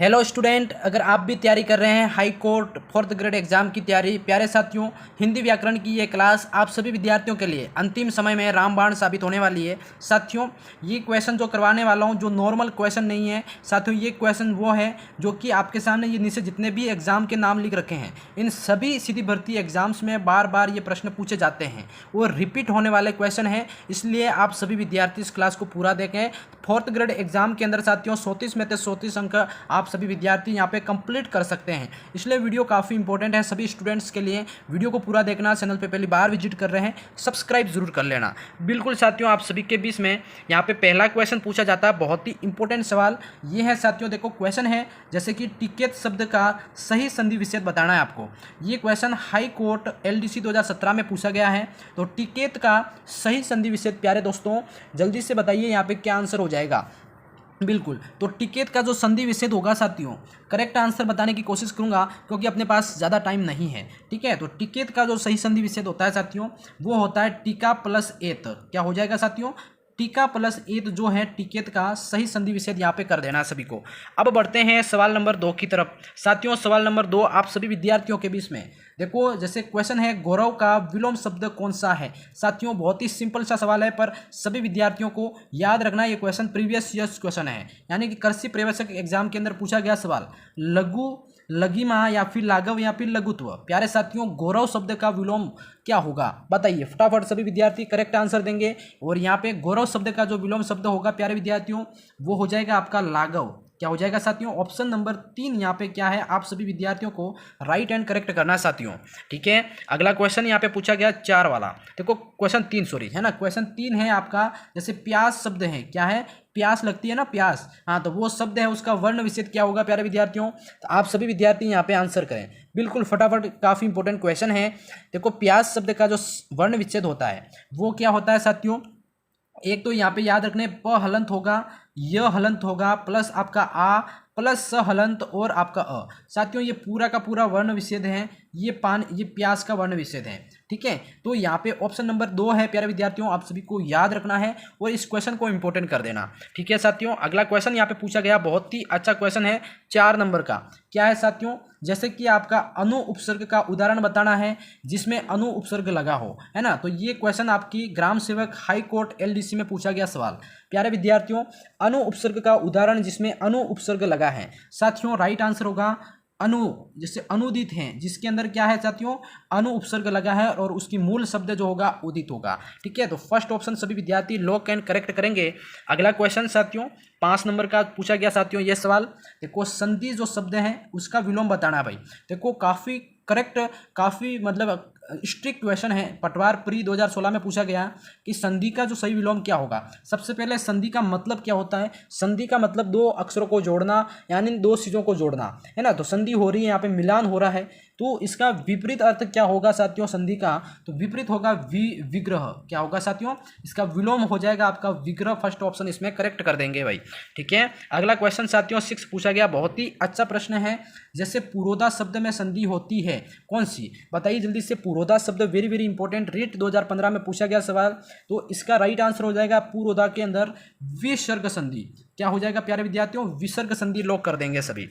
Hello student, अगर आप भी तैयारी कर रहे हैं high court 4th grade exam की तैयारी, प्यारे साथियों, हिंदी व्याकरण की ये क्लास आप सभी विद्यार्थियों के लिए अंतिम समय में रामबाण साबित होने वाली है। साथियों, ये क्वेश्चन जो करवाने वाला हूँ, जो नॉर्मल क्वेश्चन नहीं है साथियों, ये क्वेश्चन वो है जो कि आपके सामने ये नीचे जितने भी एग्जाम के नाम लिख रखे हैं, इन सभी सीधी भर्ती एग्जाम्स में बार बार ये प्रश्न पूछे जाते हैं। वो रिपीट होने वाले क्वेश्चन है, इसलिए आप सभी विद्यार्थी इस क्लास को पूरा देखें। 4th ग्रेड एग्जाम के अंदर साथियों 34 में से 34 अंक आप सभी विद्यार्थी यहाँ पे कंप्लीट कर सकते हैं, इसलिए वीडियो काफ़ी इंपॉर्टेंट है सभी स्टूडेंट्स के लिए। वीडियो को पूरा देखना, चैनल पे पहली बार विजिट कर रहे हैं सब्सक्राइब जरूर कर लेना। बिल्कुल साथियों, आप सभी के बीच में यहाँ पे पहला क्वेश्चन पूछा जाता है, बहुत ही इंपॉर्टेंट सवाल ये है साथियों। देखो क्वेश्चन है जैसे कि टिकेत शब्द का सही संधि विच्छेद बताना है आपको। ये क्वेश्चन हाई कोर्ट LDC 2017 में पूछा गया है। तो टिकेत का सही संधि विच्छेद प्यारे दोस्तों जल्दी से बताइए यहाँ पे क्या आंसर हो जाएगा। बिल्कुल, तो टिकेत का जो संधि विच्छेद होगा साथियों, करेक्ट आंसर बताने की कोशिश करूंगा क्योंकि अपने पास ज़्यादा टाइम नहीं है। ठीक है, तो टिकेत का जो सही संधि विच्छेद होता है साथियों, वो होता है टीका प्लस एत। क्या हो जाएगा साथियों? टीका प्लस एत जो है टिकेत का सही संधि विच्छेद यहाँ पे कर देना है सभी को। अब बढ़ते हैं सवाल नंबर 2 की तरफ। साथियों, सवाल नंबर 2 आप सभी विद्यार्थियों के बीच में देखो, जैसे क्वेश्चन है गौरव का विलोम शब्द कौन सा है। साथियों, बहुत ही सिंपल सा सवाल है, पर सभी विद्यार्थियों को याद रखना ये क्वेश्चन प्रीवियस ईयर्स क्वेश्चन है, यानी कि कृषि प्रवेशक एग्जाम के अंदर पूछा गया सवाल। लघु, लघिमा या फिर लाघव या फिर लघुत्व। प्यारे साथियों, गौरव शब्द का विलोम क्या होगा बताइए, फटाफट सभी विद्यार्थी करेक्ट आंसर देंगे। और यहाँ पे गौरव शब्द का जो विलोम शब्द होगा प्यारे विद्यार्थियों, वो हो जाएगा आपका लाघव। क्या हो जाएगा साथियों? ऑप्शन नंबर 3 यहाँ पे क्या है, आप सभी विद्यार्थियों को राइट एंड करेक्ट करना है साथियों। ठीक है, अगला क्वेश्चन यहाँ पे पूछा गया 4 वाला। देखो क्वेश्चन 3 सॉरी है ना, क्वेश्चन 3 है आपका, जैसे प्यास शब्द है, क्या है? प्यास लगती है ना, प्यास, हाँ, तो वो शब्द है, उसका वर्ण विच्छेद क्या होगा प्यारे विद्यार्थियों? तो आप सभी विद्यार्थी यहाँ पे आंसर करें बिल्कुल फटाफट, काफ़ी इंपॉर्टेंट क्वेश्चन है। देखो प्यास शब्द का जो वर्ण विच्छेद होता है वो क्या होता है साथियों? एक तो यहाँ पे याद रखने, प हलंत होगा, य हलंत होगा, प्लस आपका आ, प्लस स हलंत और आपका अ। साथियों, ये पूरा का पूरा वर्ण विच्छेद है, ये प्यास का वर्ण विच्छेद है। ठीक है, तो यहाँ पे ऑप्शन नंबर 2 है प्यारे विद्यार्थियों, आप सभी को याद रखना है और इस क्वेश्चन को इंपॉर्टेंट कर देना। ठीक है साथियों, अगला क्वेश्चन यहाँ पे पूछा गया, बहुत ही अच्छा क्वेश्चन है 4 नंबर का। क्या है साथियों? जैसे कि आपका अनु उपसर्ग का उदाहरण बताना है जिसमें अनु उपसर्ग लगा हो, है ना। तो ये क्वेश्चन आपकी ग्राम सेवक हाई कोर्ट LDC में पूछा गया सवाल। प्यारे विद्यार्थियों, अनु उपसर्ग का उदाहरण जिसमें अनु उपसर्ग लगा है साथियों, राइट आंसर होगा अनु, जैसे अनुदित हैं जिसके अंदर क्या है साथियों, अनु उपसर्ग लगा है और उसकी मूल शब्द जो होगा उदित होगा। ठीक है, तो फर्स्ट ऑप्शन सभी विद्यार्थी लॉक एंड करेक्ट करेंगे। अगला क्वेश्चन साथियों 5 नंबर का पूछा गया साथियों ये सवाल। देखो संधि जो शब्द है उसका विलोम बताना है भाई। देखो काफ़ी करेक्ट, काफ़ी मतलब स्ट्रिक्ट क्वेश्चन है, पटवार प्री 2016 में पूछा गया कि संधि का जो सही विलोम क्या होगा। सबसे पहले संधि का मतलब क्या होता है? संधि का मतलब 2 अक्षरों को जोड़ना, यानी 2 चीज़ों को जोड़ना, है ना। तो संधि हो रही है, यहाँ पे मिलान हो रहा है, तो इसका विपरीत अर्थ क्या होगा साथियों संधि का? तो विपरीत होगा विग्रह। क्या होगा साथियों? इसका विलोम हो जाएगा आपका विग्रह। फर्स्ट ऑप्शन इसमें करेक्ट कर देंगे भाई। ठीक है, अगला क्वेश्चन साथियों 6 पूछा गया, बहुत ही अच्छा प्रश्न है। जैसे पुरोधा शब्द में संधि होती है कौन सी, बताइए जल्दी से। पुरोधा शब्द वेरी वेरी इंपॉर्टेंट, रीट 2015 में पूछा गया सवाल। तो इसका राइट आंसर हो जाएगा पुरोधा के अंदर विसर्ग संधि। क्या हो जाएगा प्यारे विद्यार्थियों? विसर्ग संधि लॉक कर देंगे सभी।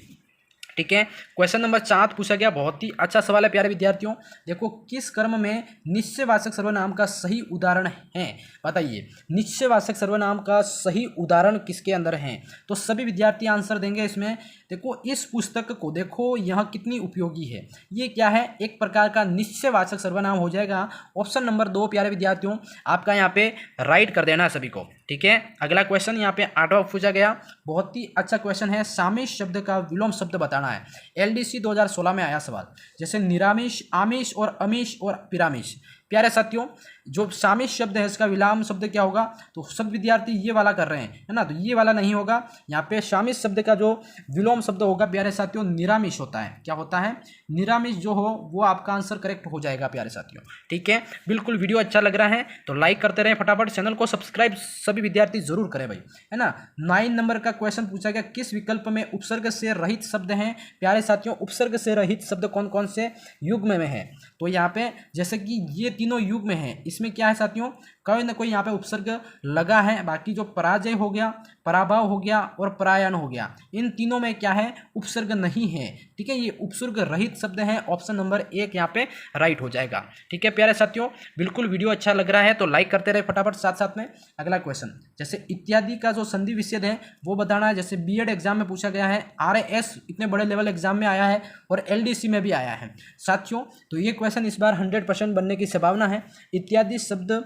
ठीक है, क्वेश्चन नंबर 7 पूछा गया, बहुत ही अच्छा सवाल है प्यारे विद्यार्थियों। देखो किस कर्म में निश्चयवाचक सर्वनाम का सही उदाहरण है, बताइए निश्चयवाचक सर्वनाम का सही उदाहरण किसके अंदर है? तो सभी विद्यार्थी आंसर देंगे इसमें। देखो इस पुस्तक को देखो, यह कितनी उपयोगी है। ये क्या है? एक प्रकार का निश्चयवाचक सर्वनाम हो जाएगा। ऑप्शन नंबर 2 प्यारे विद्यार्थियों आपका यहाँ पे राइट कर देना सभी को। ठीक है, अगला क्वेश्चन यहाँ पे 8वां पूछा गया, बहुत ही अच्छा क्वेश्चन है। सामिश शब्द का विलोम शब्द बताना है, LDC 2016 में आया सवाल। जैसे निरामिष, आमिष और अमीष और पिरामिष। प्यारे साथियों, जो सामिश शब्द है इसका विलोम शब्द क्या होगा? तो सब विद्यार्थी ये वाला कर रहे हैं, है ना, तो ये वाला नहीं होगा। यहाँ पे सामिश शब्द का जो विलोम शब्द होगा प्यारे साथियों निरामिष होता है। क्या होता है? निरामिष जो हो वो आपका आंसर करेक्ट हो जाएगा प्यारे साथियों। ठीक है, बिल्कुल वीडियो अच्छा लग रहा है तो लाइक करते रहें फटाफट, चैनल को सब्सक्राइब सभी विद्यार्थी जरूर करें भाई, है ना। 9 नंबर का क्वेश्चन पूछा गया, किस विकल्प में उपसर्ग से रहित शब्द हैं? प्यारे साथियों, उपसर्ग से रहित शब्द कौन कौन से युग्म में है? तो यहाँ पे जैसे कि ये तीनों युग्म में है, इसमें क्या है साथियों, कोई ना कोई यहाँ पे उपसर्ग लगा है। बाकी जो पराजय हो गया, पराभव हो गया और परायण हो गया। इन तीनों में क्या है, उपसर्ग नहीं है। ठीक है, ये उपसर्ग रहित शब्द हैं। ऑप्शन नंबर 1 यहाँ पे राइट हो जाएगा। ठीक है प्यारे साथियों, बिल्कुल वीडियो अच्छा लग रहा है तो लाइक करते रहे फटाफट। साथ साथ में अगला क्वेश्चन, जैसे इत्यादि का जो संधि विच्छेद है वो बताना है। जैसे बीएड एग्जाम में पूछा गया है, आरएएस इतने बड़े लेवल एग्जाम में आया है और एलडीसी में भी आया है साथियों। तो ये क्वेश्चन इस बार 100% बनने की संभावना है। इत्यादि शब्द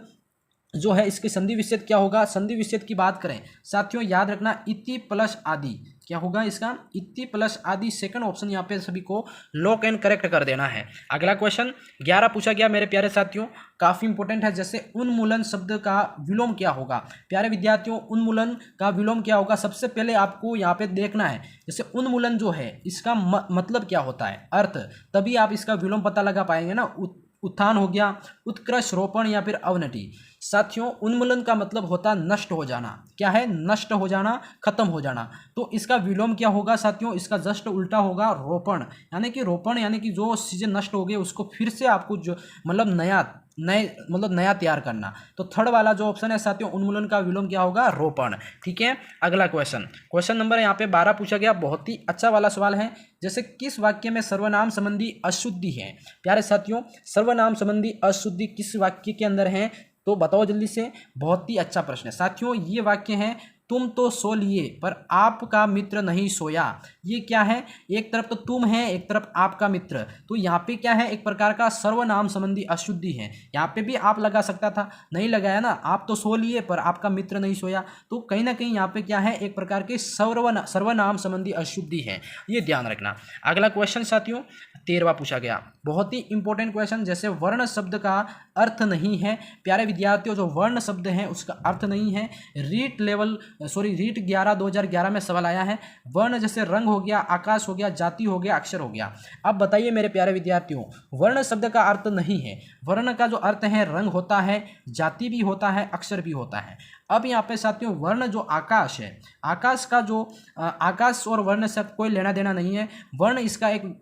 जो है इसके संधि विच्छेद क्या होगा। संधि विच्छेद की बात करें साथियों, याद रखना इति प्लस आदि क्या होगा इसका, इति प्लस आदि। सेकंड ऑप्शन यहाँ पे सभी को लॉक एंड करेक्ट कर देना है। अगला क्वेश्चन 11 पूछा गया मेरे प्यारे साथियों, काफी इंपॉर्टेंट है। जैसे उन्मूलन शब्द का विलोम क्या होगा। प्यारे विद्यार्थियों, उन्मूलन का विलोम क्या होगा, सबसे पहले आपको यहाँ पे देखना है। जैसे उन्मूलन जो है इसका मतलब क्या होता है, अर्थ, तभी आप इसका विलोम पता लगा पाएंगे ना। उत्थान हो गया, उत्कृष्ट, रोपण या फिर अवनति। साथियों उन्मूलन का मतलब होता है नष्ट हो जाना। क्या है, नष्ट हो जाना, खत्म हो जाना। तो इसका विलोम क्या होगा साथियों, इसका जस्ट उल्टा होगा रोपण। यानी कि रोपण यानी कि जो चीजें नष्ट हो गई उसको फिर से आपको जो नया तैयार करना। तो थर्ड वाला जो ऑप्शन है साथियों, उन्मूलन का विलोम क्या होगा, रोपण। ठीक है, अगला क्वेश्चन नंबर यहाँ पे 12 पूछा गया, बहुत ही अच्छा वाला सवाल है। जैसे किस वाक्य में सर्वनाम संबंधी अशुद्धि है। प्यारे साथियों, सर्वनाम संबंधी अशुद्धि किस वाक्य के अंदर है, तो बताओ जल्दी से। बहुत ही अच्छा प्रश्न है साथियों। ये वाक्य है, तुम तो सो लिए पर आपका मित्र नहीं सोया। ये क्या है, एक तरफ तो तुम है, एक तरफ आपका मित्र। तो यहाँ पे क्या है, एक प्रकार का सर्वनाम संबंधी अशुद्धि है। यहाँ पे भी आप लगा सकता था, नहीं लगाया ना, आप तो सो लिए पर आपका मित्र नहीं सोया। तो कहीं ना कहीं यहाँ पे क्या है, एक प्रकार के सर्वनाम संबंधी अशुद्धि है, ये ध्यान रखना। अगला क्वेश्चन साथियों 13वां पूछा गया, बहुत ही इंपॉर्टेंट क्वेश्चन। जैसे वर्ण शब्द का अर्थ नहीं है। प्यारे विद्यार्थियों, जो वर्ण शब्द है उसका अर्थ नहीं है। रीट 11 2011 में सवाल आया है। वर्ण जैसे रंग हो गया, आकाश हो गया, जाति हो गया, अक्षर हो गया। अब बताइए मेरे प्यारे विद्यार्थियों, वर्ण शब्द का अर्थ नहीं है। वर्ण का जो अर्थ है रंग होता है, जाति भी होता है, अक्षर भी होता है। अब यहाँ पे साथियों वर्ण जो आकाश है, आकाश का जो आकाश और वर्ण से कोई लेना देना नहीं है। वर्ण इसका एक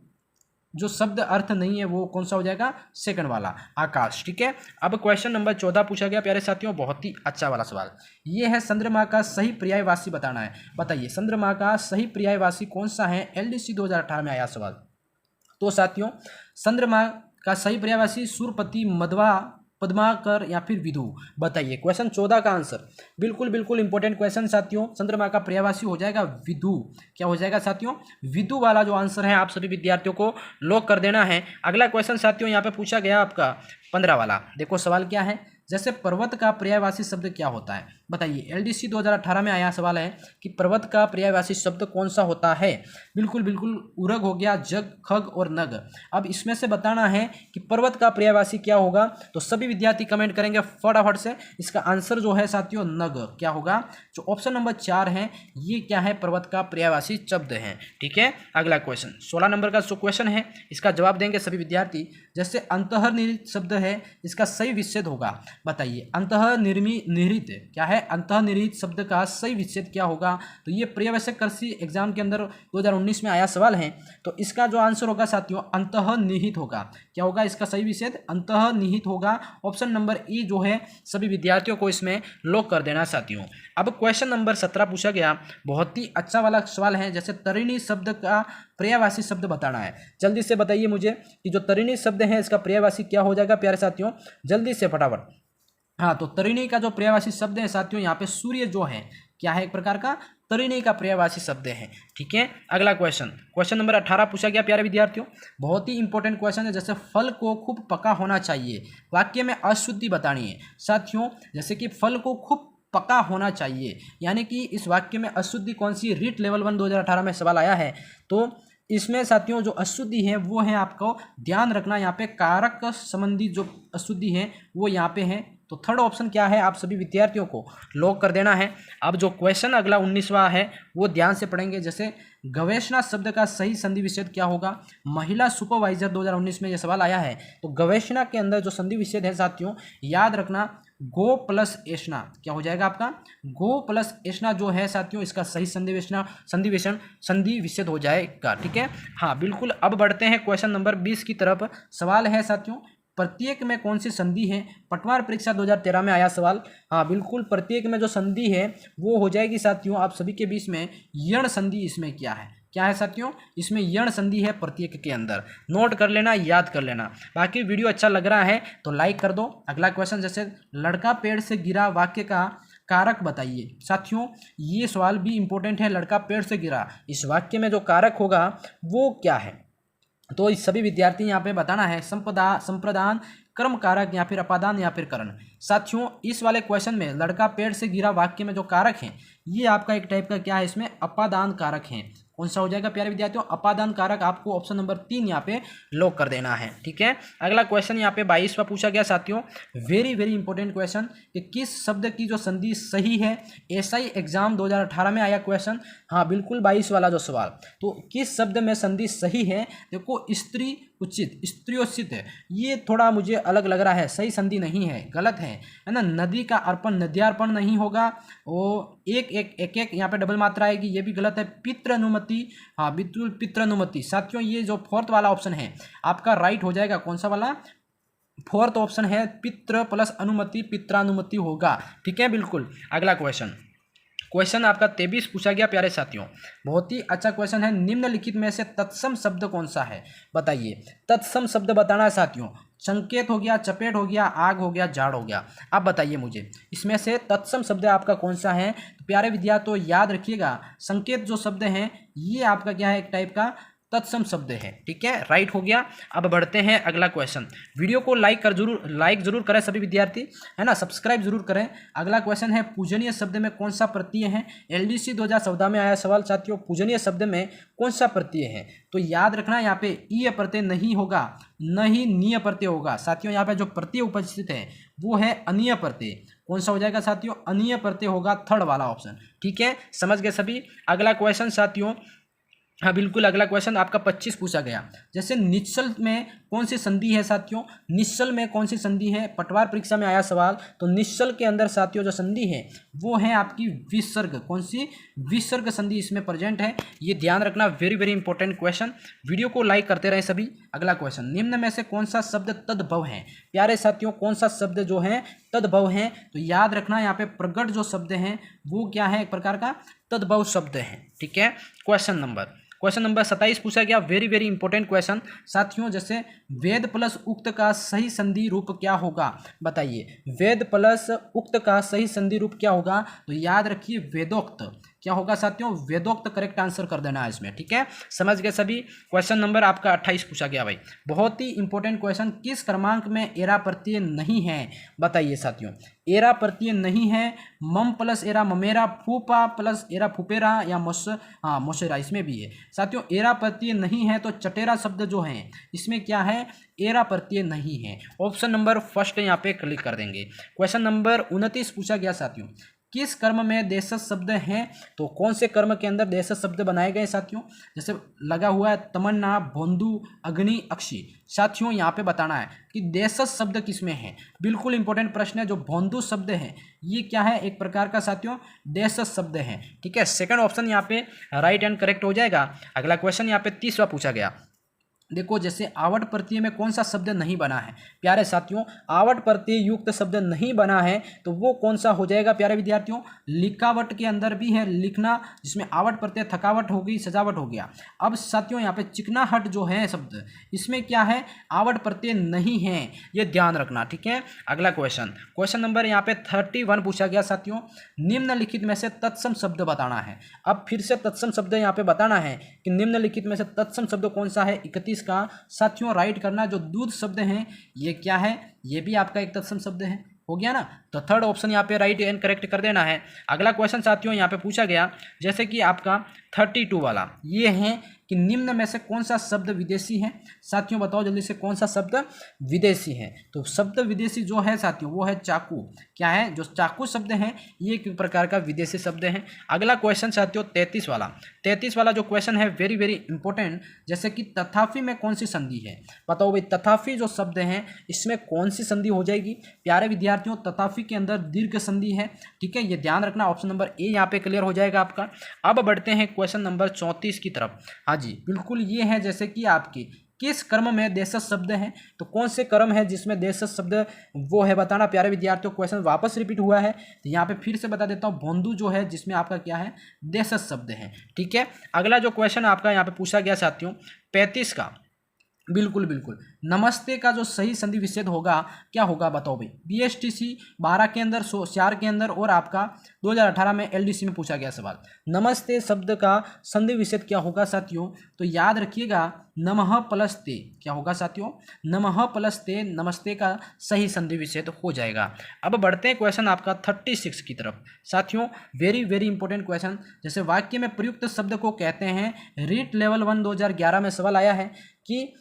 जो शब्द अर्थ नहीं है वो कौन सा हो जाएगा, सेकंड वाला, आकाश। ठीक है, अब क्वेश्चन नंबर 14 पूछा गया प्यारे साथियों, बहुत ही अच्छा वाला सवाल। ये है चंद्रमा का सही पर्यायवाची बताना है। बताइए चंद्रमा का सही पर्यायवाची कौन सा है, एलडीसी 2018 में आया सवाल। तो साथियों चंद्रमा का सही पर्यायवाची सुरपति, मध्वा, पद्माकर या फिर विदु। बताइए क्वेश्चन 14 का आंसर। बिल्कुल इंपॉर्टेंट क्वेश्चन साथियों। चंद्रमा का पर्यायवाची हो जाएगा विदु। क्या हो जाएगा साथियों, विदु वाला जो आंसर है आप सभी विद्यार्थियों को लॉक कर देना है। अगला क्वेश्चन साथियों यहाँ पे पूछा गया आपका 15 वाला। देखो सवाल क्या है, जैसे पर्वत का पर्यायवाची शब्द क्या होता है। बताइए एलडीसी 2018 में आया सवाल है कि पर्वत का पर्यायवाची शब्द कौन सा होता है। बिल्कुल उरग हो गया, जग, खग और नग। अब इसमें से बताना है कि पर्वत का पर्यायवाची क्या होगा। तो सभी विद्यार्थी कमेंट करेंगे फटाफट से। इसका आंसर जो है साथियों नग। क्या होगा, जो ऑप्शन नंबर 4 है ये क्या है, पर्वत का पर्यायवाची शब्द है। ठीक है, अगला क्वेश्चन 16 नंबर का जो क्वेश्चन है इसका जवाब देंगे सभी विद्यार्थी। जैसे अंतःनिहित शब्द है, इसका सही विच्छेद होगा। बताइए अंतःनिहित क्या है, अंतःनिहित शब्द का सही विच्छेद क्या होगा। तो ये पर्यवेक्षक कृषि एग्जाम के अंदर 2019 में आया सवाल है। तो इसका जो आंसर होगा साथियों अंतःनिहित होगा। क्या होगा इसका सही विच्छेद, अंतःनिहित होगा। ऑप्शन नंबर ई जो है सभी विद्यार्थियों को इसमें लॉक कर देना साथियों। अब क्वेश्चन नंबर 17 पूछा गया, बहुत ही अच्छा वाला सवाल है। जैसे तरिणी शब्द का पर्यायवाची शब्द बताना है। जल्दी से बताइए मुझे कि जो तरिणी शब्द है इसका पर्यायवाची क्या हो जाएगा प्यारे साथियों, जल्दी से फटाफट। हाँ, तो तरिणी का जो पर्यायवाची शब्द है साथियों यहाँ पे सूर्य जो है क्या है, एक प्रकार का तरिणी का पर्यायवाची शब्द है। ठीक है, अगला क्वेश्चन नंबर 18 पूछा गया प्यारे विद्यार्थियों, बहुत ही इंपॉर्टेंट क्वेश्चन है। जैसे फल को खूब पका होना चाहिए, वाक्य में अशुद्धि बतानी है साथियों। जैसे कि फल को खूब पका होना चाहिए, यानी कि इस वाक्य में अशुद्धि कौन सी, रीट लेवल 1 2018 में सवाल आया है। तो इसमें साथियों जो अशुद्धि है वो है, आपको ध्यान रखना यहाँ पे कारक संबंधी जो अशुद्धि है वो यहाँ पे है। तो थर्ड ऑप्शन क्या है आप सभी विद्यार्थियों को लॉक कर देना है। अब जो क्वेश्चन अगला 19वां है वो ध्यान से पढ़ेंगे। जैसे गवेषणा शब्द का सही संधि विच्छेद क्या होगा। महिला सुपरवाइजर 2019 में यह सवाल आया है। तो गवेषणा के अंदर जो संधि विच्छेद है साथियों याद रखना, गो प्लस एषणा। क्या हो जाएगा आपका, गो प्लस एषणा जो है साथियों इसका सही संधि विच्छेद हो जाएगा। ठीक है, हाँ बिल्कुल। अब बढ़ते हैं क्वेश्चन नंबर 20 की तरफ। सवाल है साथियों प्रत्येक में कौन सी संधि है? पटवार परीक्षा 2013 में आया सवाल। हाँ बिल्कुल, प्रत्येक में जो संधि है वो हो जाएगी साथियों आप सभी के बीच में यण संधि। इसमें क्या है साथियों? इसमें यण संधि है प्रत्येक के अंदर। नोट कर लेना, याद कर लेना। बाकी वीडियो अच्छा लग रहा है तो लाइक कर दो। अगला क्वेश्चन, जैसे लड़का पेड़ से गिरा वाक्य का कारक बताइए। साथियों ये सवाल भी इंपॉर्टेंट है। लड़का पेड़ से गिरा, इस वाक्य में जो कारक होगा वो क्या है? तो इस सभी विद्यार्थी यहाँ पे बताना है संप्रदान, कर्म कारक या फिर अपादान या फिर करण। साथियों इस वाले क्वेश्चन में लड़का पेड़ से गिरा वाक्य में जो कारक है ये आपका एक टाइप का क्या है? इसमें अपादान कारक है। कौन सा हो जाएगा प्यारे विद्यार्थियों? अपादान कारक। आपको ऑप्शन नंबर 3 यहाँ पे लॉक कर देना है। ठीक है, अगला क्वेश्चन यहाँ पे 22वां पूछा गया साथियों। वेरी वेरी इंपॉर्टेंट क्वेश्चन कि किस शब्द की जो संधि सही है? एसआई एग्जाम 2018 में आया क्वेश्चन। हाँ बिल्कुल 22 वाला जो सवाल, तो किस शब्द में संधि सही है? देखो स्त्री उचित, स्त्रियोचित है, ये थोड़ा मुझे अलग लग रहा है, सही संधि नहीं है, गलत है ना। नदी का अर्पण, नद्यार्पण नहीं होगा। वो एक यहाँ पे डबल मात्रा आएगी, ये भी गलत है। पितृ अनुमति, हाँ बिल्कुल पितृ अनुमति। साथियों ये जो फोर्थ वाला ऑप्शन है आपका राइट हो जाएगा। कौन सा वाला? फोर्थ ऑप्शन है, पितृ प्लस अनुमति, पित्रानुमति होगा। ठीक है बिल्कुल। अगला क्वेश्चन आपका 23 पूछा गया प्यारे साथियों, बहुत ही अच्छा क्वेश्चन है। निम्नलिखित में से तत्सम शब्द कौन सा है? बताइए। तत्सम शब्द बताना है साथियों। संकेत हो गया, चपेट हो गया, आग हो गया, जाड़ हो गया। आप बताइए मुझे इसमें से तत्सम शब्द आपका कौन सा है? तो प्यारे विद्यार्थी तो याद रखिएगा, संकेत जो शब्द हैं ये आपका क्या है? एक टाइप का तत्सम शब्द है। ठीक है, राइट हो गया। अब बढ़ते हैं अगला क्वेश्चन। वीडियो को लाइक जरूर करें सभी विद्यार्थी, है ना, सब्सक्राइब जरूर करें। अगला क्वेश्चन है, पूजनीय शब्द में कौन सा प्रत्यय है? एलडीसी 2014 में आया सवाल साथियों, पूजनीय शब्द में कौन सा प्रत्यय है? तो याद रखना यहाँ पे ईय प्रत्यय नहीं होगा, न ही नीय प्रत्यय होगा। साथियों यहाँ पे जो प्रत्यय उपस्थित है वो है अनीय प्रत्यय। कौन सा हो जाएगा साथियों? अनीय प्रत्यय होगा, थर्ड वाला ऑप्शन। ठीक है, समझ गए सभी। अगला क्वेश्चन साथियों, हाँ बिल्कुल, अगला क्वेश्चन आपका 25 पूछा गया। जैसे निश्चल में कौन सी संधि है साथियों? निश्चल में कौन सी संधि है? पटवार परीक्षा में आया सवाल। तो निश्चल के अंदर साथियों जो संधि है वो है आपकी विसर्ग। कौन सी? विसर्ग संधि इसमें प्रेजेंट है, ये ध्यान रखना। Very very important question. Video को लाइक करते रहे सभी। अगला क्वेश्चन, निम्न में से कौन सा शब्द तद्भव है? प्यारे साथियों कौन सा शब्द जो है तद्भव है? तो याद रखना यहाँ पे प्रगट जो शब्द है वो क्या है? एक प्रकार का तद्भव शब्द है। ठीक है, क्वेश्चन नंबर 27 पूछा गया। वेरी वेरी इंपॉर्टेंट क्वेश्चन साथियों। जैसे वेद प्लस उक्त का सही संधि रूप क्या होगा? बताइए। वेद प्लस उक्त का सही संधि रूप क्या होगा? तो याद रखिए वेदोक्त। क्या होगा साथियों? वेदोक्त करेक्ट आंसर कर देना है इसमें। ठीक है, समझ गए सभी। क्वेश्चन नंबर आपका 28 पूछा गया भाई, बहुत ही इंपॉर्टेंट क्वेश्चन। किस क्रमांक में एरा प्रत्यय नहीं है? बताइए साथियों। एरा प्रत्यय नहीं है, मम प्लस एरा ममेरा, फूपा प्लस एरा फुपेरा या मोशेरा, इसमें भी है साथियों। एरा प्रत्यय नहीं है तो चटेरा शब्द जो है इसमें क्या है? एरा प्रत्यय नहीं है। ऑप्शन नंबर फर्स्ट यहाँ पे क्लिक कर देंगे। क्वेश्चन नंबर 29 पूछा गया साथियों, किस कर्म में देशज शब्द हैं? तो कौन से कर्म के अंदर देशज शब्द बनाए गए साथियों? जैसे लगा हुआ है तमन्ना, भोंदू, अग्नि, अक्षी। साथियों यहाँ पे बताना है कि देशज शब्द किसमें है। बिल्कुल इंपॉर्टेंट प्रश्न है। जो भोंदू शब्द है ये क्या है? एक प्रकार का साथियों देशज शब्द है। ठीक है, सेकंड ऑप्शन यहाँ पे राइट एंड करेक्ट हो जाएगा। अगला क्वेश्चन यहाँ पे 30वां पूछा गया। देखो जैसे आवट प्रत्यय में कौन सा शब्द नहीं बना है? प्यारे साथियों आवट प्रत्यय युक्त शब्द नहीं बना है तो वो कौन सा हो जाएगा प्यारे विद्यार्थियों? लिखावट के अंदर भी है लिखना, जिसमें आवट प्रत्यय थकावट हो गई, सजावट हो गया। अब साथियों यहाँ पे चिकनाहट जो है शब्द, इसमें क्या है? आवट प्रत्यय नहीं है, ये ध्यान रखना। ठीक है, अगला क्वेश्चन नंबर यहाँ पे 31 पूछा गया साथियों। निम्नलिखित में से तत्सम शब्द बताना है। अब फिर से तत्सम शब्द यहाँ पे बताना है कि निम्नलिखित में से तत्सम शब्द कौन सा है? 31 का साथियों राइट करना। जो दूध शब्द है ये क्या है? ये भी आपका एक तत्सम शब्द है। हो गया ना, तो थर्ड ऑप्शन यहाँ पे राइट एंड करेक्ट कर देना है। अगला क्वेश्चन साथियों यहाँ पे पूछा गया, जैसे कि आपका 32 वाला ये है कि निम्न में से कौन सा शब्द विदेशी है? साथियों बताओ जल्दी से, कौन सा शब्द विदेशी है? तो शब्द विदेशी जो है साथियों वो है चाकू। क्या है? जो चाकू शब्द है ये एक प्रकार का विदेशी शब्द है। अगला क्वेश्चन साथियों 33 वाला जो क्वेश्चन है वेरी वेरी इंपॉर्टेंट। जैसे कि तथापि में कौन सी संधि है? बताओ भाई, तथापि जो शब्द है इसमें कौन सी संधि हो जाएगी? प्यारे विद्यार्थियों तथापि के अंदर दीर्घ संधि है। ठीक है, ये ध्यान रखना। ऑप्शन नंबर ए यहाँ पे क्लियर हो जाएगा आपका। अब बढ़ते हैं क्वेश्चन नंबर 34 की तरफ। हाँ जी बिल्कुल, ये है जैसे कि आपकी किस क्रम में देशज शब्द है, तो कौन से क्रम है जिसमें देशज शब्द वो है बताना प्यारे विद्यार्थियों। क्वेश्चन वापस रिपीट हुआ है तो यहाँ पे फिर से बता देता हूँ, भोंदू जो है जिसमें आपका क्या है, देशज शब्द है। ठीक है, अगला जो क्वेश्चन आपका यहाँ पे पूछा गया साथियों 35 का, बिल्कुल बिल्कुल, नमस्ते का जो सही संधि विच्छेद होगा क्या होगा बताओ भाई। BSTC 12 के अंदर 4 के अंदर और आपका 2018 में LDC में पूछा गया सवाल, नमस्ते शब्द का संधि विच्छेद क्या होगा साथियों। तो याद रखिएगा नमः प्लस ते, क्या होगा साथियों, नमः प्लस ते, नमस्ते का सही संधि विच्छेद हो जाएगा। अब बढ़ते हैं क्वेश्चन आपका 36 की तरफ साथियों, वेरी वेरी इंपॉर्टेंट क्वेश्चन। जैसे वाक्य में प्रयुक्त शब्द को कहते हैं, रीट लेवल 1 2011 में सवाल आया है कि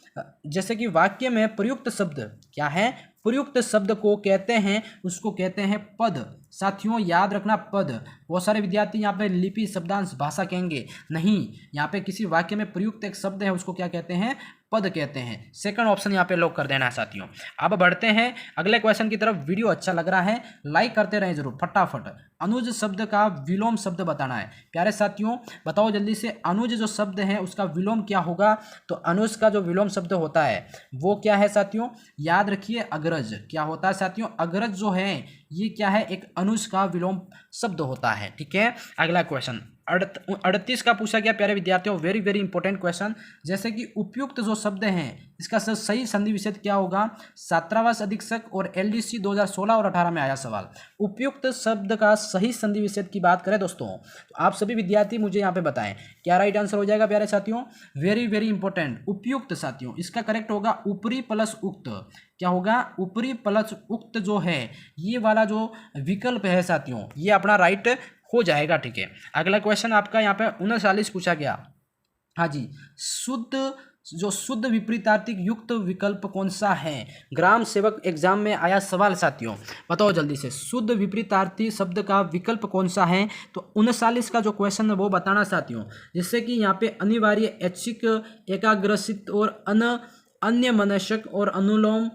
जैसे कि वाक्य में प्रयुक्त शब्द क्या है, प्रयुक्त शब्द को कहते हैं, उसको कहते हैं पद। साथियों याद रखना पद। बहुत सारे विद्यार्थी यहाँ पे लिपि शब्दांश भाषा कहेंगे, नहीं, यहाँ पे किसी वाक्य में प्रयुक्त एक शब्द है उसको क्या कहते हैं, पद कहते हैं। सेकंड ऑप्शन यहाँ पे लॉक कर देना है साथियों। अब बढ़ते हैं अगले क्वेश्चन की तरफ। वीडियो अच्छा लग रहा है लाइक करते रहें जरूर फटाफट। अनुज शब्द का विलोम शब्द बताना है प्यारे साथियों, बताओ जल्दी से। अनुज जो शब्द है उसका विलोम क्या होगा, तो अनुज का जो विलोम शब्द होता है वो क्या है साथियों, याद रखिए अग्रज। क्या होता है साथियों, अग्रज जो है ये क्या है, एक अनुज का विलोम शब्द होता है। ठीक है, अगला क्वेश्चन 38 का पूछा गया प्यारे विद्यार्थियों, वेरी वेरी इंपॉर्टेंट क्वेश्चन। जैसे कि उपयुक्त जो शब्द हैं इसका सही संधि विच्छेद क्या होगा, छात्रावास अधीक्षक और LDC 2016 और 18 में आया सवाल। उपयुक्त शब्द का सही संधि विच्छेद की बात करें दोस्तों, तो आप सभी विद्यार्थी मुझे यहाँ पे बताएं क्या राइट आंसर हो जाएगा प्यारे साथियों। वेरी वेरी इंपॉर्टेंट, उपयुक्त साथियों, इसका करेक्ट होगा ऊपरी प्लस उक्त। क्या होगा, ऊपरी प्लस उक्त जो है ये वाला जो विकल्प है साथियों, ये अपना राइट हो जाएगा। ठीक है, अगला क्वेश्चन आपका यहाँ पे 39 पूछा गया। हाँ जी, शुद्ध विपरीतार्थिक युक्त विकल्प कौन सा है, ग्राम सेवक एग्जाम में आया सवाल साथियों, बताओ जल्दी से। शुद्ध विपरीतार्थी शब्द का विकल्प कौन सा है, तो 39 का जो क्वेश्चन है वो बताना साथियों। जिससे कि यहाँ पे अनिवार्य, ऐच्छिक, एकाग्रसित और अन्य मनस्क और अनुलोम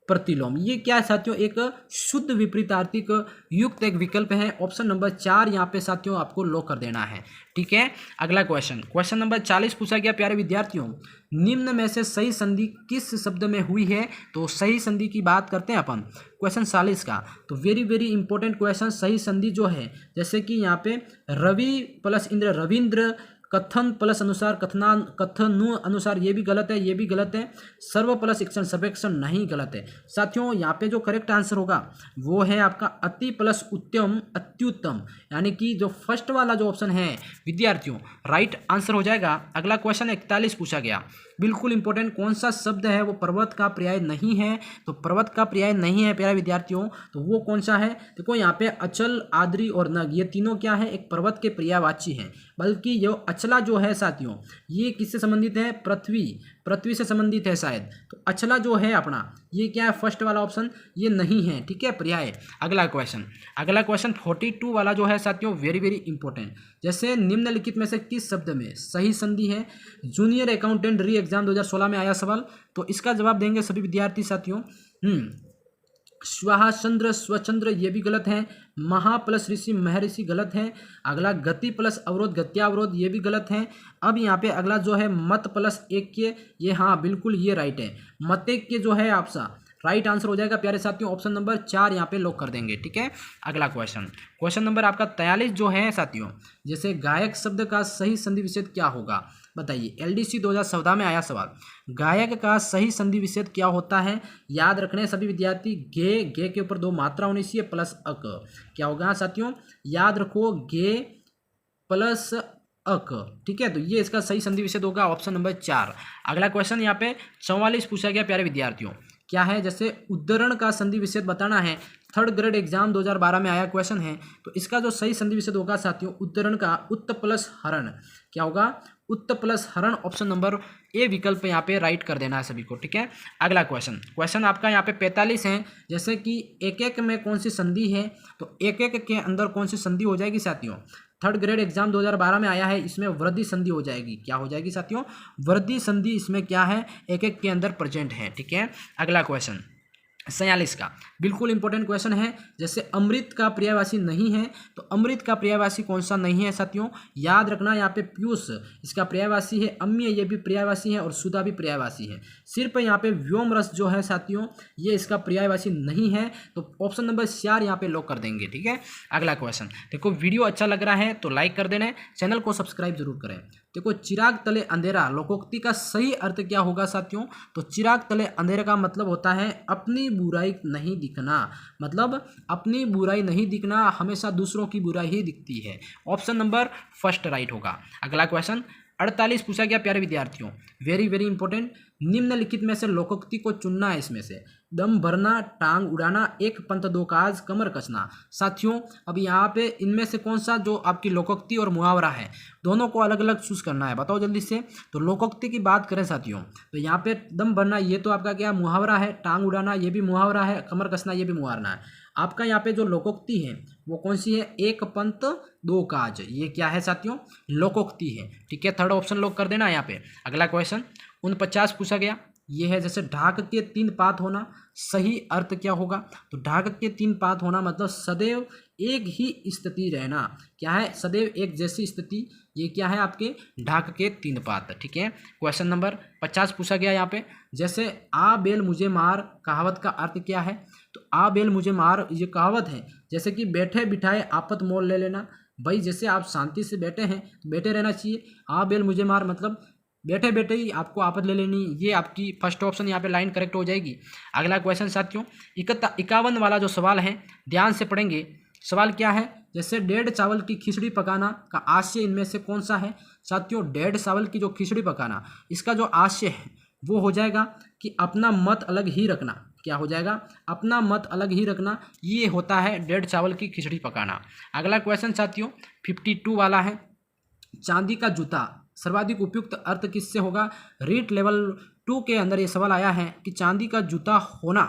प्रतिलोम, ये क्या है साथियों, एक शुद्ध विपरीतार्थिक युक्त एक विकल्प है। ऑप्शन नंबर 4 यहाँ पे साथियों आपको लॉक कर देना है। ठीक है, अगला क्वेश्चन नंबर 40 पूछा गया प्यारे विद्यार्थियों, निम्न में से सही संधि किस शब्द में हुई है, तो सही संधि की बात करते हैं अपन क्वेश्चन 40 का। तो वेरी वेरी इंपॉर्टेंट क्वेश्चन, सही संधि जो है जैसे कि यहाँ पे रवि प्लस इंद्र, रविंद्र, कथन प्लस अनुसार, कथनु अनुसार, ये भी गलत है, ये भी गलत है। सर्व प्लस इक्षण, सर्वेक्षण नहीं, गलत है साथियों। यहाँ पे जो करेक्ट आंसर होगा वो है आपका अति प्लस उत्तम, अत्युत्तम, यानी कि जो फर्स्ट वाला जो ऑप्शन है विद्यार्थियों राइट आंसर हो जाएगा। अगला क्वेश्चन 41 पूछा गया, बिल्कुल इंपॉर्टेंट, कौन सा शब्द है वो पर्वत का पर्याय नहीं है, तो पर्वत का पर्याय नहीं है प्यारे विद्यार्थियों, तो वो कौन सा है। देखो यहाँ पे अचल, आद्री और नग, ये तीनों क्या है, एक पर्वत के पर्यायवाची हैं। बल्कि ये अचला जो है साथियों ये किससे संबंधित है, पृथ्वी से संबंधित है शायद। तो अचला जो है अपना ये क्या है, फर्स्ट वाला ऑप्शन ये नहीं है। ठीक है, पर्याय। अगला क्वेश्चन 42 वाला जो है साथियों वेरी वेरी इंपॉर्टेंट। जैसे निम्नलिखित में से किस शब्द में सही संधि है, जूनियर अकाउंटेंट री एग्जाम 2016 में आया सवाल, तो इसका जवाब देंगे सभी विद्यार्थी साथियों। स्वाहाचंद्र, स्वचंद्र, ये भी गलत है। महा प्लस ऋषि, महर्षि, गलत है। अगला गति प्लस अवरोध, गत्यावरोध, ये भी गलत है। अब यहाँ पे अगला जो है मत प्लस ऐक्य, ये हाँ बिल्कुल ये राइट है। मतैक्य जो है आपका राइट आंसर हो जाएगा प्यारे साथियों, ऑप्शन नंबर 4 यहाँ पे लॉक कर देंगे। ठीक है, अगला क्वेश्चन नंबर आपका 43 जो है साथियों, जैसे गायक शब्द का सही संधि विच्छेद क्या होगा, बताइए। LDC 2014 में आया सवाल, गायक का सही संधि विच्छेद क्या होता है। याद रखने सभी विद्यार्थी, गे के ऊपर 2 मात्रा होनी चाहिए प्लस अक। क्या होगा साथियों, याद रखो, गे प्लस अक। ठीक है, तो ये इसका सही संधि विच्छेद होगा, ऑप्शन नंबर 4। अगला क्वेश्चन यहाँ पे 44 पूछा गया प्यारे विद्यार्थियों, क्या है, जैसे उद्धरण का संधि विच्छेद बताना है। 3rd ग्रेड एग्जाम 2012 में आया क्वेश्चन है, तो इसका जो सही संधि विच्छेद होगा साथियों उद्धरण का उत्त प्लस हरण, क्या होगा, उत्त प्लस हरण, ऑप्शन नंबर ए विकल्प यहाँ पे राइट कर देना है सभी को। ठीक है, अगला क्वेश्चन आपका यहाँ पे 45 है। जैसे कि एक में कौन सी संधि है, तो एक के अंदर कौन सी संधि हो जाएगी साथियों। 3rd ग्रेड एग्जाम 2012 में आया है, इसमें वृद्धि संधि हो जाएगी। क्या हो जाएगी साथियों, वृद्धि संधि इसमें क्या है, एक के अंदर प्रेजेंट है। ठीक है, अगला 46 का बिल्कुल इंपॉर्टेंट क्वेश्चन है। जैसे अमृत का पर्यायवाची नहीं है, तो अमृत का पर्यायवाची कौन सा नहीं है साथियों, याद रखना। यहाँ पे पीयूष इसका पर्यायवाची है, अम्य ये भी पर्यायवाची है और सुधा भी पर्यायवाची है। सिर्फ यहाँ पे व्योम रस जो है साथियों ये इसका पर्यायवाची नहीं है, तो ऑप्शन नंबर 4 यहाँ पे लॉक कर देंगे। ठीक है, अगला क्वेश्चन देखो, वीडियो अच्छा लग रहा है तो लाइक कर देना, चैनल को सब्सक्राइब जरूर करें। देखो, चिराग तले अंधेरा लोकोक्ति का सही अर्थ क्या होगा साथियों, तो चिराग तले अंधेरे का मतलब होता है अपनी बुराई नहीं दिखना, मतलब अपनी बुराई नहीं दिखना, हमेशा दूसरों की बुराई ही दिखती है। ऑप्शन नंबर फर्स्ट राइट होगा। अगला क्वेश्चन 48 पूछा गया प्यारे विद्यार्थियों, वेरी वेरी इंपॉर्टेंट। निम्नलिखित में से लोकोक्ति को चुनना है। इसमें से दम भरना, टांग उड़ाना, एक पंथ दो काज, कमर कसना। साथियों अब यहाँ पे इनमें से कौन सा जो आपकी लोकोक्ति और मुहावरा है, दोनों को अलग अलग चूज करना है, बताओ जल्दी से। तो लोकोक्ति की बात करें साथियों, तो यहाँ पे दम भरना ये तो आपका क्या मुहावरा है, टांग उड़ाना ये भी मुहावरा है, कमर कसना ये भी मुहावरा है। आपका यहाँ पे जो लोकोक्ति है वो कौन सी है, एक पंथ दो काज, ये क्या है साथियों, लोकोक्ति है। ठीक है, थर्ड ऑप्शन लॉक कर देना यहाँ पे। अगला क्वेश्चन 49 पूछा गया, ये है जैसे ढाक के 3 पात होना, सही अर्थ क्या होगा, तो ढाक के 3 पात होना मतलब सदैव एक ही स्थिति रहना। क्या है, सदैव एक जैसी स्थिति, ये क्या है आपके ढाक के 3 पात। ठीक है, क्वेश्चन नंबर 50 पूछा गया यहाँ पे, जैसे आ बेल मुझे मार कहावत का अर्थ क्या है, तो आ बेल मुझे मार ये कहावत है, जैसे कि बैठे बिठाए आपत मोल ले लेना। भाई जैसे आप शांति से बैठे हैं तो बैठे रहना चाहिए, आ बेल मुझे मार मतलब बैठे बैठे ही आपको आपत ले लेनी, ये आपकी फर्स्ट ऑप्शन यहाँ पे लाइन करेक्ट हो जाएगी। अगला क्वेश्चन साथियों 51 वाला जो सवाल है ध्यान से पढ़ेंगे। सवाल क्या है, जैसे डेढ़ चावल की खिचड़ी पकाना का आशय इनमें से कौन सा है साथियों, डेढ़ चावल की जो खिचड़ी पकाना इसका जो आशय है वो हो जाएगा कि अपना मत अलग ही रखना। क्या हो जाएगा, अपना मत अलग ही रखना, ये होता है डेढ़ चावल की खिचड़ी पकाना। अगला क्वेश्चन साथियों 52 वाला है, चांदी का जूता सर्वाधिक उपयुक्त अर्थ किससे होगा। रीट लेवल 2 के अंदर ये सवाल आया है कि चांदी का जूता होना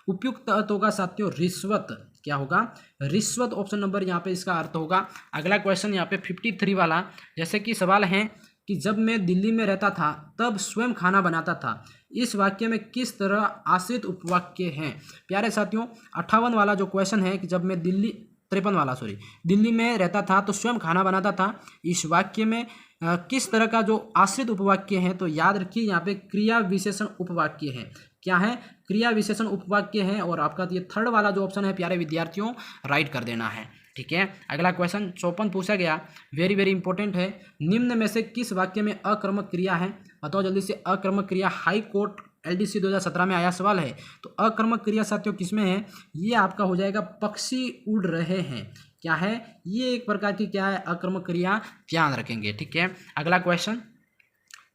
उपयुक्त अर्थ होगा साथियों रिश्वत। क्या होगा, रिश्वत ऑप्शन नंबर यहाँ पे इसका अर्थ होगा। अगला क्वेश्चन यहाँ पे 53 वाला, जैसे कि सवाल है कि जब मैं दिल्ली में रहता था तब स्वयं खाना बनाता था, इस वाक्य में किस तरह आश्रित उपवाक्य हैं। प्यारे साथियों 58 वाला जो क्वेश्चन है कि जब मैं दिल्ली 53 वाला दिल्ली में रहता था तो स्वयं खाना बनाता था, इस वाक्य में किस तरह का जो आश्रित उपवाक्य है, तो याद रखिए यहाँ पे क्रिया विशेषण उपवाक्य है। क्या है, क्रिया विशेषण उपवाक्य है, और आपका ये थर्ड वाला जो ऑप्शन है प्यारे विद्यार्थियों राइट कर देना है। ठीक है, अगला क्वेश्चन 54 पूछा गया, वेरी वेरी इंपॉर्टेंट है। निम्न में से किस वाक्य में अकर्मक क्रिया है, बताओ जल्दी से। अकर्मक क्रिया हाई कोर्ट LDC 2017 में आया सवाल है, तो अकर्मक क्रिया साथियों किसमें है, ये आपका हो जाएगा पक्षी उड़ रहे हैं। क्या है, ये एक प्रकार की क्या है अकर्मक क्रिया, ध्यान रखेंगे। ठीक है, अगला क्वेश्चन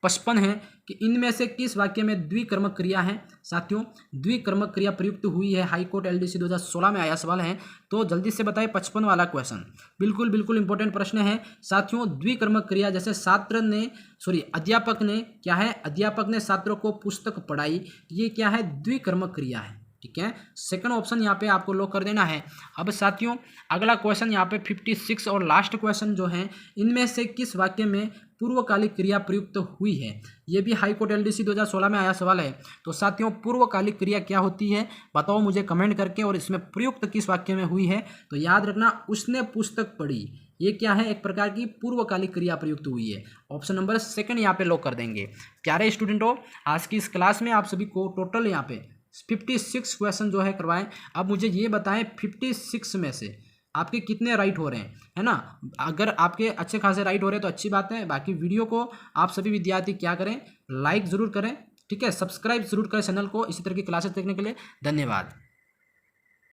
55 है कि इनमें से किस वाक्य में द्विकर्मक क्रिया है साथियों, द्विकर्मक क्रिया प्रयुक्त हुई है। हाई कोर्ट LDC 2016 में आया सवाल है, तो जल्दी से बताइए 55 वाला क्वेश्चन बिल्कुल बिल्कुल इंपॉर्टेंट प्रश्न है साथियों। द्विकर्मक क्रिया जैसे अध्यापक ने क्या है, अध्यापक ने छात्रों को पुस्तक पढ़ाई, ये क्या है द्विकर्मक क्रिया है। ठीक है, सेकंड ऑप्शन यहाँ पे आपको लॉक कर देना है। अब साथियों अगला क्वेश्चन यहाँ पे 56 और लास्ट क्वेश्चन जो है, इनमें से किस वाक्य में पूर्वकालिक क्रिया प्रयुक्त हुई है, ये भी हाई कोर्ट LDC 2016 में आया सवाल है। तो साथियों पूर्वकालिक क्रिया क्या होती है बताओ मुझे कमेंट करके, और इसमें प्रयुक्त किस वाक्य में हुई है, तो याद रखना उसने पुस्तक पढ़ी, ये क्या है एक प्रकार की पूर्वकालिक क्रिया प्रयुक्त हुई है। ऑप्शन नंबर सेकंड यहाँ पे लॉक कर देंगे। प्यारे स्टूडेंटों आज की इस क्लास में आप सभी को टोटल यहाँ पे 56 क्वेश्चन जो है करवाएं। अब मुझे ये बताएं 56 में से आपके कितने राइट हो रहे हैं, है ना। अगर आपके अच्छे खासे राइट हो रहे हैं तो अच्छी बात है। बाकी वीडियो को आप सभी विद्यार्थी क्या करें, लाइक ज़रूर करें। ठीक है, सब्सक्राइब जरूर करें चैनल को इसी तरह की क्लासेस देखने के लिए। धन्यवाद।